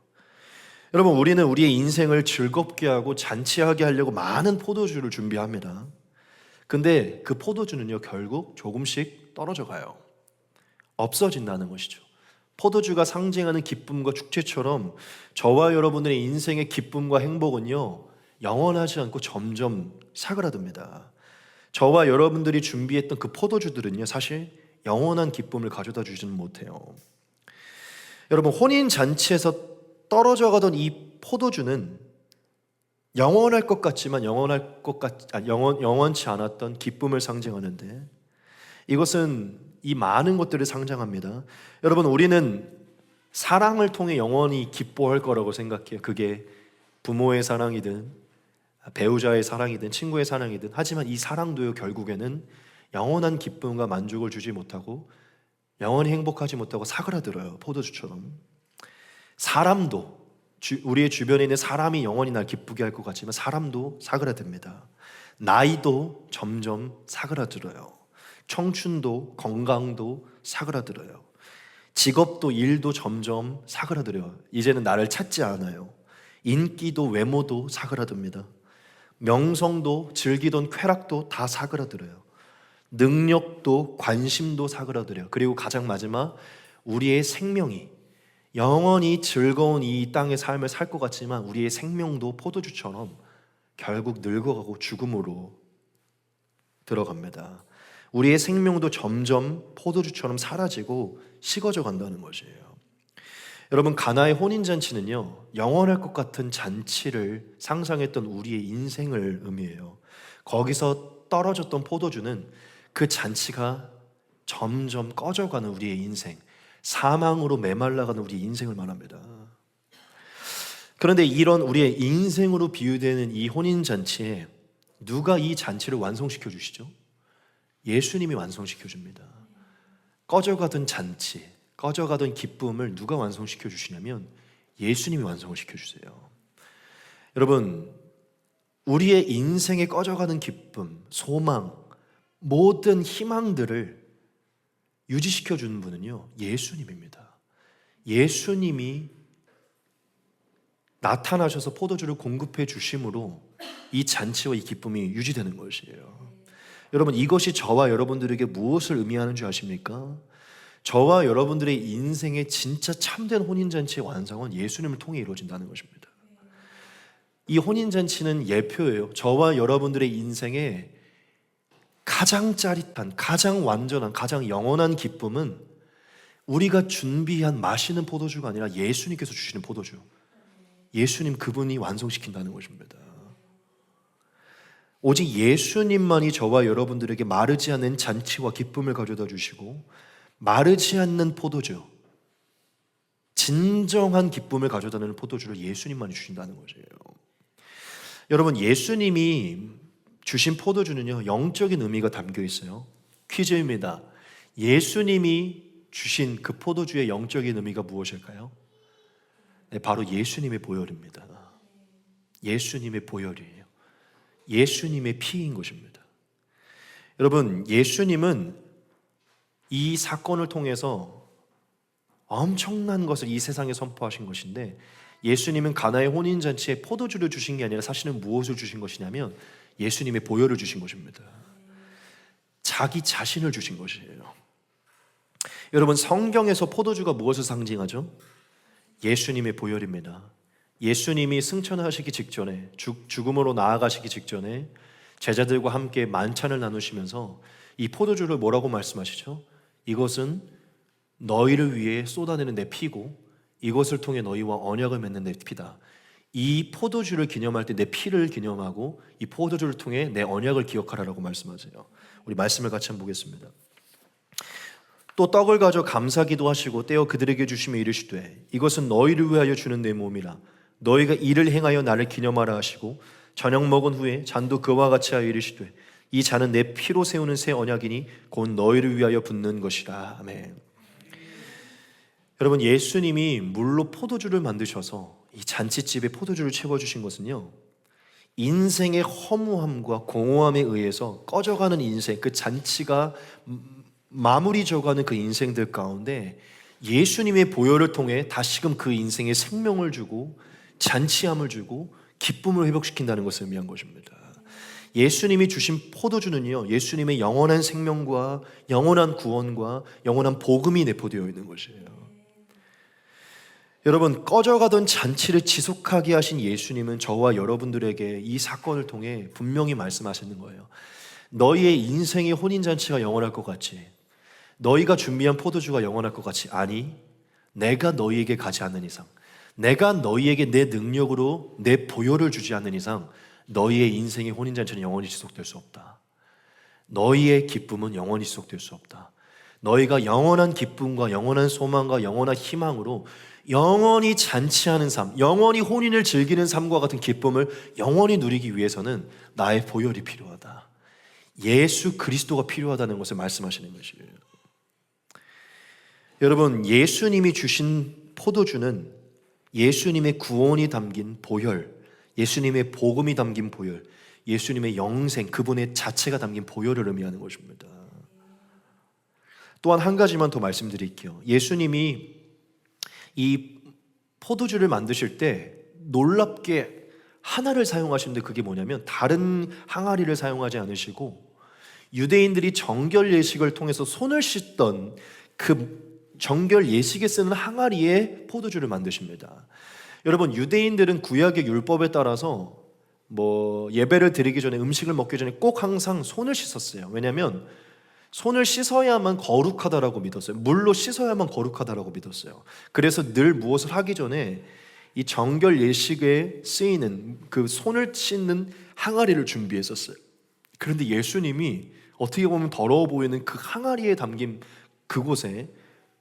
여러분, 우리는 우리의 인생을 즐겁게 하고 잔치하게 하려고 많은 포도주를 준비합니다. 근데 그 포도주는요 결국 조금씩 떨어져 가요. 없어진다는 것이죠. 포도주가 상징하는 기쁨과 축제처럼 저와 여러분들의 인생의 기쁨과 행복은요 영원하지 않고 점점 사그라듭니다. 저와 여러분들이 준비했던 그 포도주들은요 사실 영원한 기쁨을 가져다 주지는 못해요. 여러분, 혼인잔치에서 떨어져 가던 이 포도주는 영원할 것 같지만 영원치 않았던 기쁨을 상징하는데, 이것은 이 많은 것들을 상징합니다. 여러분, 우리는 사랑을 통해 영원히 기뻐할 거라고 생각해요. 그게 부모의 사랑이든 배우자의 사랑이든 친구의 사랑이든. 하지만 이 사랑도요 결국에는 영원한 기쁨과 만족을 주지 못하고 영원히 행복하지 못하고 사그라들어요. 포도주처럼. 사람도, 우리의 주변에 있는 사람이 영원히 날 기쁘게 할 것 같지만 사람도 사그라듭니다. 나이도 점점 사그라들어요. 청춘도, 건강도 사그라들어요. 직업도, 일도 점점 사그라들어요. 이제는 나를 찾지 않아요. 인기도, 외모도 사그라듭니다. 명성도, 즐기던 쾌락도 다 사그라들어요. 능력도, 관심도 사그라들어요. 그리고 가장 마지막, 우리의 생명이, 영원히 즐거운 이 땅의 삶을 살 것 같지만 우리의 생명도 포도주처럼 결국 늙어가고 죽음으로 들어갑니다. 우리의 생명도 점점 포도주처럼 사라지고 식어져 간다는 것이에요. 여러분, 가나의 혼인잔치는요 영원할 것 같은 잔치를 상상했던 우리의 인생을 의미해요. 거기서 떨어졌던 포도주는 그 잔치가 점점 꺼져가는 우리의 인생, 사망으로 메말라가는 우리 인생을 말합니다. 그런데 이런 우리의 인생으로 비유되는 이 혼인잔치에 누가 이 잔치를 완성시켜 주시죠? 예수님이 완성시켜 줍니다. 꺼져가던 잔치, 꺼져가던 기쁨을 누가 완성시켜 주시냐면 예수님이 완성을 시켜 주세요. 여러분, 우리의 인생에 꺼져가는 기쁨, 소망, 모든 희망들을 유지시켜 주는 분은요, 예수님입니다. 예수님이 나타나셔서 포도주를 공급해 주심으로 이 잔치와 이 기쁨이 유지되는 것이에요. 여러분, 이것이 저와 여러분들에게 무엇을 의미하는 줄 아십니까? 저와 여러분들의 인생의 진짜 참된 혼인잔치의 완성은 예수님을 통해 이루어진다는 것입니다. 이 혼인잔치는 예표예요. 저와 여러분들의 인생의 가장 짜릿한, 가장 완전한, 가장 영원한 기쁨은 우리가 준비한 마시는 포도주가 아니라 예수님께서 주시는 포도주, 예수님 그분이 완성시킨다는 것입니다. 오직 예수님만이 저와 여러분들에게 마르지 않는 잔치와 기쁨을 가져다 주시고 마르지 않는 포도주, 진정한 기쁨을 가져다는 포도주를 예수님만이 주신다는 것이에요. 여러분, 예수님이 주신 포도주는요, 영적인 의미가 담겨 있어요. 퀴즈입니다. 예수님이 주신 그 포도주의 영적인 의미가 무엇일까요? 네, 바로 예수님의 보혈입니다. 예수님의 보혈이에요. 예수님의 피인 것입니다. 여러분, 예수님은 이 사건을 통해서 엄청난 것을 이 세상에 선포하신 것인데, 예수님은 가나의 혼인잔치에 포도주를 주신 게 아니라 사실은 무엇을 주신 것이냐면 예수님의 보혈을 주신 것입니다. 자기 자신을 주신 것이에요. 여러분, 성경에서 포도주가 무엇을 상징하죠? 예수님의 보혈입니다. 예수님이 승천하시기 직전에, 죽음으로 나아가시기 직전에 제자들과 함께 만찬을 나누시면서 이 포도주를 뭐라고 말씀하시죠? 이것은 너희를 위해 쏟아내는 내 피고 이것을 통해 너희와 언약을 맺는 내 피다. 이 포도주를 기념할 때 내 피를 기념하고 이 포도주를 통해 내 언약을 기억하라라고 말씀하세요. 우리 말씀을 같이 한번 보겠습니다. 또 떡을 가져 감사기도 하시고 떼어 그들에게 주시며 이르시되 이것은 너희를 위하여 주는 내 몸이라. 너희가 이를 행하여 나를 기념하라 하시고 저녁 먹은 후에 잔도 그와 같이 하여 이르시되 이 잔은 내 피로 세우는 새 언약이니 곧 너희를 위하여 붓는 것이라. 아멘. 여러분, 예수님이 물로 포도주를 만드셔서 이 잔치집에 포도주를 채워주신 것은요, 인생의 허무함과 공허함에 의해서 꺼져가는 인생, 그 잔치가 마무리져가는 그 인생들 가운데 예수님의 보혈을 통해 다시금 그 인생에 생명을 주고 잔치함을 주고 기쁨을 회복시킨다는 것을 의미한 것입니다. 예수님이 주신 포도주는요, 예수님의 영원한 생명과 영원한 구원과 영원한 복음이 내포되어 있는 것이에요. 여러분, 꺼져가던 잔치를 지속하게 하신 예수님은 저와 여러분들에게 이 사건을 통해 분명히 말씀하시는 거예요. 너희의 인생의 혼인잔치가 영원할 것 같이, 너희가 준비한 포도주가 영원할 것 같이, 아니, 내가 너희에게 가지 않는 이상, 내가 너희에게 내 능력으로 내 보혈을 주지 않는 이상 너희의 인생의 혼인잔치는 영원히 지속될 수 없다. 너희의 기쁨은 영원히 지속될 수 없다. 너희가 영원한 기쁨과 영원한 소망과 영원한 희망으로 영원히 잔치하는 삶, 영원히 혼인을 즐기는 삶과 같은 기쁨을 영원히 누리기 위해서는 나의 보혈이 필요하다. 예수 그리스도가 필요하다는 것을 말씀하시는 것이에요. 여러분, 예수님이 주신 포도주는 예수님의 구원이 담긴 보혈, 예수님의 복음이 담긴 보혈, 예수님의 영생, 그분의 자체가 담긴 보혈을 의미하는 것입니다. 또한 한 가지만 더 말씀드릴게요. 예수님이 이 포도주를 만드실 때 놀랍게 하나를 사용하시는데 그게 뭐냐면 다른 항아리를 사용하지 않으시고 유대인들이 정결 예식을 통해서 손을 씻던 그 정결 예식에 쓰는 항아리에 포도주를 만드십니다. 여러분, 유대인들은 구약의 율법에 따라서 예배를 드리기 전에, 음식을 먹기 전에 꼭 항상 손을 씻었어요. 왜냐하면 손을 씻어야만 거룩하다라고 믿었어요. 물로 씻어야만 거룩하다라고 믿었어요. 그래서 늘 무엇을 하기 전에 이 정결 예식에 쓰이는 그 손을 씻는 항아리를 준비했었어요. 그런데 예수님이 어떻게 보면 더러워 보이는 그 항아리에 담긴 그곳에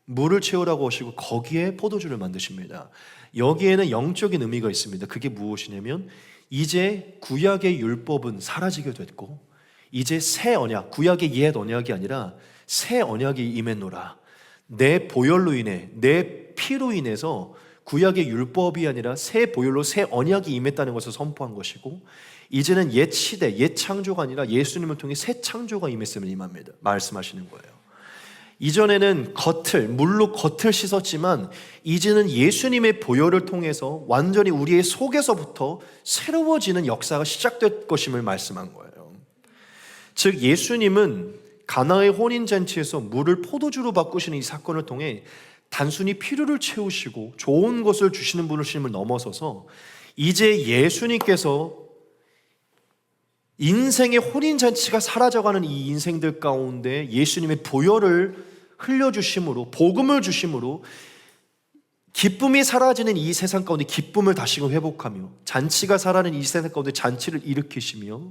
물을 채우라고 하시고 거기에 포도주를 만드십니다. 여기에는 영적인 의미가 있습니다. 그게 무엇이냐면 이제 구약의 율법은 사라지게 됐고 이제 새 언약, 구약의 옛 언약이 아니라 새 언약이 임했노라. 내 보혈로 인해, 내 피로 인해서 구약의 율법이 아니라 새 보혈로 새 언약이 임했다는 것을 선포한 것이고 이제는 옛 시대, 옛 창조가 아니라 예수님을 통해 새 창조가 임했음을 말씀하시는 거예요. 이전에는 물로 겉을 씻었지만 이제는 예수님의 보혈을 통해서 완전히 우리의 속에서부터 새로워지는 역사가 시작될 것임을 말씀한 거예요. 즉 예수님은 가나의 혼인잔치에서 물을 포도주로 바꾸시는 이 사건을 통해 단순히 필요를 채우시고 좋은 것을 주시는 분이심을 넘어서서 이제 예수님께서 인생의 혼인잔치가 사라져가는 이 인생들 가운데 예수님의 보혈을 흘려주심으로, 복음을 주심으로 기쁨이 사라지는 이 세상 가운데 기쁨을 다시금 회복하며, 잔치가 사라지는 이 세상 가운데 잔치를 일으키시며,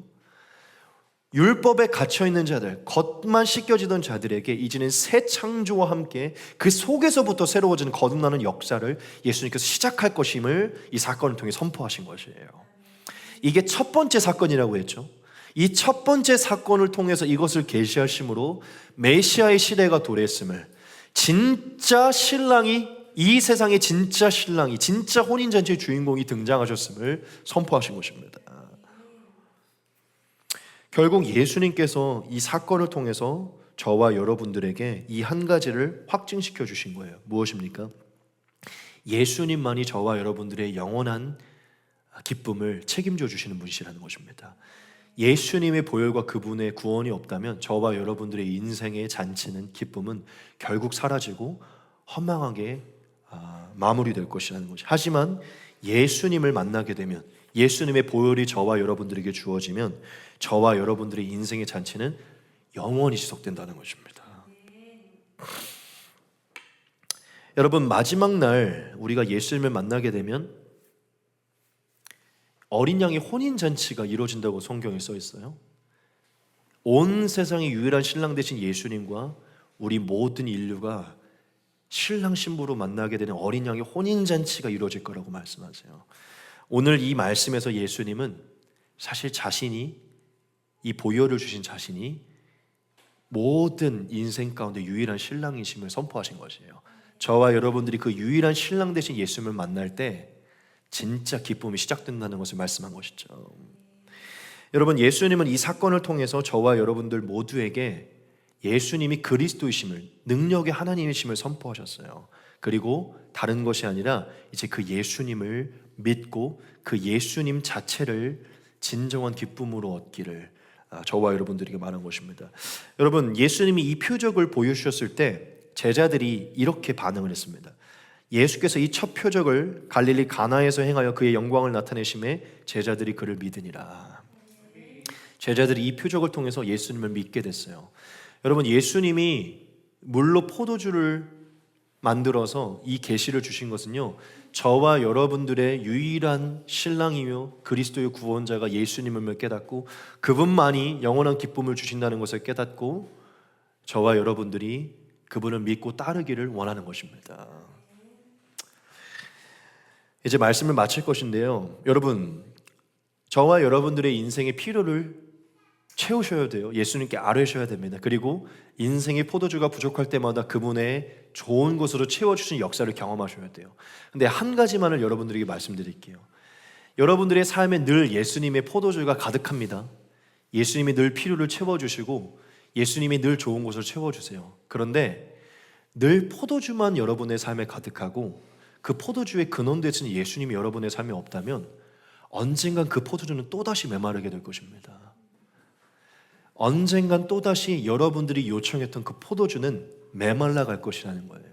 율법에 갇혀있는 자들, 겉만 씻겨지던 자들에게 이제는 새 창조와 함께 그 속에서부터 새로워지는 거듭나는 역사를 예수님께서 시작할 것임을 이 사건을 통해 선포하신 것이에요. 이게 첫 번째 사건이라고 했죠. 이 첫 번째 사건을 통해서 이것을 계시하심으로 메시아의 시대가 도래했음을, 진짜 신랑이, 이 세상의 진짜 신랑이, 진짜 혼인잔치의 주인공이 등장하셨음을 선포하신 것입니다. 결국 예수님께서 이 사건을 통해서 저와 여러분들에게 이 한 가지를 확증시켜 주신 거예요. 무엇입니까? 예수님만이 저와 여러분들의 영원한 기쁨을 책임져 주시는 분이시라는 것입니다. 예수님의 보혈과 그분의 구원이 없다면 저와 여러분들의 인생의 잔치는, 기쁨은 결국 사라지고 허망하게 마무리될 것이라는 것이. 하지만 예수님을 만나게 되면, 예수님의 보혈이 저와 여러분들에게 주어지면 저와 여러분들의 인생의 잔치는 영원히 지속된다는 것입니다. 여러분, 마지막 날 우리가 예수님을 만나게 되면 어린 양의 혼인잔치가 이루어진다고 성경에 써 있어요. 온 세상의 유일한 신랑 되신 예수님과 우리 모든 인류가 신랑 신부로 만나게 되는 어린 양의 혼인잔치가 이루어질 거라고 말씀하세요. 오늘 이 말씀에서 예수님은 사실 자신이, 이 보혈을 주신 자신이 모든 인생 가운데 유일한 신랑이심을 선포하신 것이에요. 저와 여러분들이 그 유일한 신랑 되신 예수님을 만날 때 진짜 기쁨이 시작된다는 것을 말씀한 것이죠. 여러분, 예수님은 이 사건을 통해서 저와 여러분들 모두에게 예수님이 그리스도이심을, 능력의 하나님이심을 선포하셨어요. 그리고 다른 것이 아니라 이제 그 예수님을 믿고 그 예수님 자체를 진정한 기쁨으로 얻기를 저와 여러분들에게 말한 것입니다. 여러분, 예수님이 이 표적을 보여주셨을 때 제자들이 이렇게 반응을 했습니다. 예수께서 이 첫 표적을 갈릴리 가나에서 행하여 그의 영광을 나타내심에 제자들이 그를 믿으니라. 제자들이 이 표적을 통해서 예수님을 믿게 됐어요. 여러분, 예수님이 물로 포도주를 만들어서 이 계시를 주신 것은요, 저와 여러분들의 유일한 신랑이며 그리스도의 구원자가 예수님을 깨닫고 그분만이 영원한 기쁨을 주신다는 것을 깨닫고 저와 여러분들이 그분을 믿고 따르기를 원하는 것입니다. 이제 말씀을 마칠 것인데요, 여러분, 저와 여러분들의 인생의 필요를 채우셔야 돼요. 예수님께 아뢰셔야 됩니다. 그리고 인생의 포도주가 부족할 때마다 그분의 좋은 것으로 채워주신 역사를 경험하셔야 돼요. 근데 한 가지만을 여러분들에게 말씀드릴게요. 여러분들의 삶에 늘 예수님의 포도주가 가득합니다. 예수님이 늘 필요를 채워주시고 예수님이 늘 좋은 것을 채워주세요. 그런데 늘 포도주만 여러분의 삶에 가득하고 그 포도주의 근원 되신 예수님이 여러분의 삶에 없다면 언젠간 그 포도주는 또다시 메마르게 될 것입니다. 언젠간 또다시 여러분들이 요청했던 그 포도주는 메말라 갈 것이라는 거예요.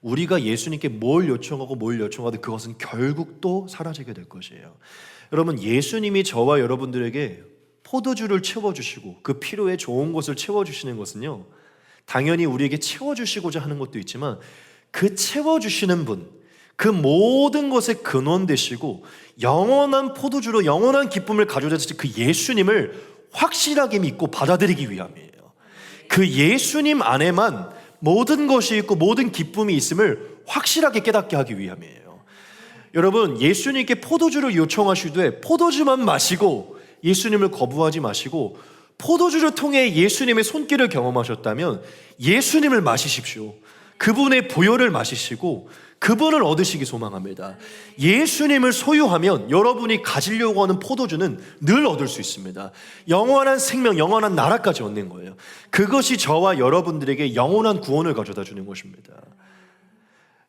우리가 예수님께 뭘 요청하고 뭘 요청하든 그것은 결국 또 사라지게 될 것이에요. 여러분, 예수님이 저와 여러분들에게 포도주를 채워주시고 그 필요에 좋은 것을 채워주시는 것은요, 당연히 우리에게 채워주시고자 하는 것도 있지만 그 채워주시는 분, 그 모든 것의 근원 되시고 영원한 포도주로 영원한 기쁨을 가져다 주신 그 예수님을 확실하게 믿고 받아들이기 위함이에요. 그 예수님 안에만 모든 것이 있고 모든 기쁨이 있음을 확실하게 깨닫게 하기 위함이에요. 여러분, 예수님께 포도주를 요청하시되 포도주만 마시고 예수님을 거부하지 마시고 포도주를 통해 예수님의 손길을 경험하셨다면 예수님을 마시십시오. 그분의 보혈을 마시시고 그분을 얻으시기 소망합니다. 예수님을 소유하면 여러분이 가지려고 하는 포도주는 늘 얻을 수 있습니다. 영원한 생명, 영원한 나라까지 얻는 거예요. 그것이 저와 여러분들에게 영원한 구원을 가져다 주는 것입니다.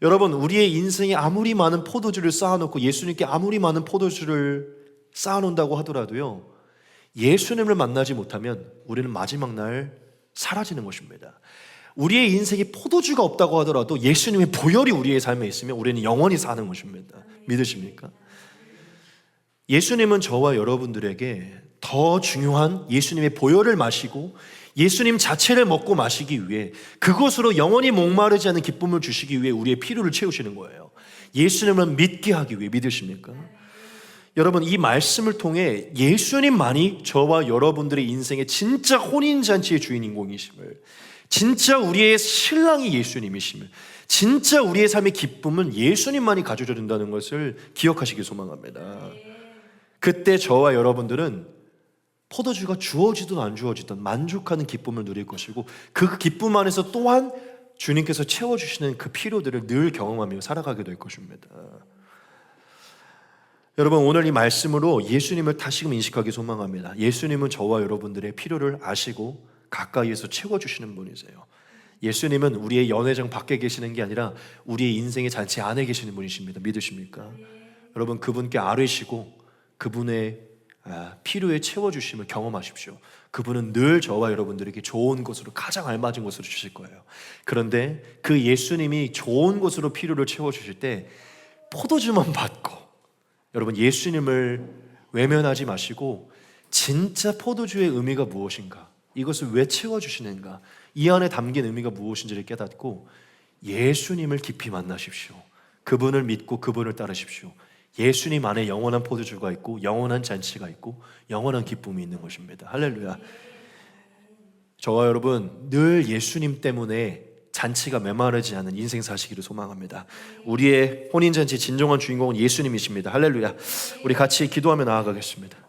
여러분, 우리의 인생에 아무리 많은 포도주를 쌓아놓고 예수님께 아무리 많은 포도주를 쌓아놓는다고 하더라도요, 예수님을 만나지 못하면 우리는 마지막 날 사라지는 것입니다. 우리의 인생에 포도주가 없다고 하더라도 예수님의 보혈이 우리의 삶에 있으면 우리는 영원히 사는 것입니다. 믿으십니까? 예수님은 저와 여러분들에게 더 중요한 예수님의 보혈을 마시고 예수님 자체를 먹고 마시기 위해 그것으로 영원히 목마르지 않은 기쁨을 주시기 위해 우리의 필요를 채우시는 거예요. 예수님을 믿게 하기 위해. 믿으십니까? 여러분, 이 말씀을 통해 예수님만이 저와 여러분들의 인생의 진짜 혼인잔치의 주인공이심을, 진짜 우리의 신랑이 예수님이심을, 진짜 우리의 삶의 기쁨은 예수님만이 가져다 준다는 것을 기억하시기 소망합니다. 그때 저와 여러분들은 포도주가 주어지든 안 주어지든 만족하는 기쁨을 누릴 것이고, 그 기쁨 안에서 또한 주님께서 채워주시는 그 필요들을 늘 경험하며 살아가게 될 것입니다. 여러분, 오늘 이 말씀으로 예수님을 다시금 인식하기 소망합니다. 예수님은 저와 여러분들의 필요를 아시고 가까이에서 채워주시는 분이세요. 예수님은 우리의 연회장 밖에 계시는 게 아니라 우리의 인생의 잔치 안에 계시는 분이십니다. 믿으십니까? 여러분, 그분께 아뢰시고 그분의 필요에 채워주심을 경험하십시오. 그분은 늘 저와 여러분들에게 좋은 것으로, 가장 알맞은 것으로 주실 거예요. 그런데 그 예수님이 좋은 것으로 필요를 채워주실 때 포도주만 받고, 여러분, 예수님을 외면하지 마시고 진짜 포도주의 의미가 무엇인가, 이것을 왜 채워주시는가, 이 안에 담긴 의미가 무엇인지를 깨닫고 예수님을 깊이 만나십시오. 그분을 믿고 그분을 따르십시오. 예수님 안에 영원한 포도주가 있고 영원한 잔치가 있고 영원한 기쁨이 있는 것입니다. 할렐루야. 저와 여러분, 늘 예수님 때문에 잔치가 메마르지 않은 인생 사시기를 소망합니다. 우리의 혼인잔치 진정한 주인공은 예수님이십니다. 할렐루야. 우리 같이 기도하며 나아가겠습니다.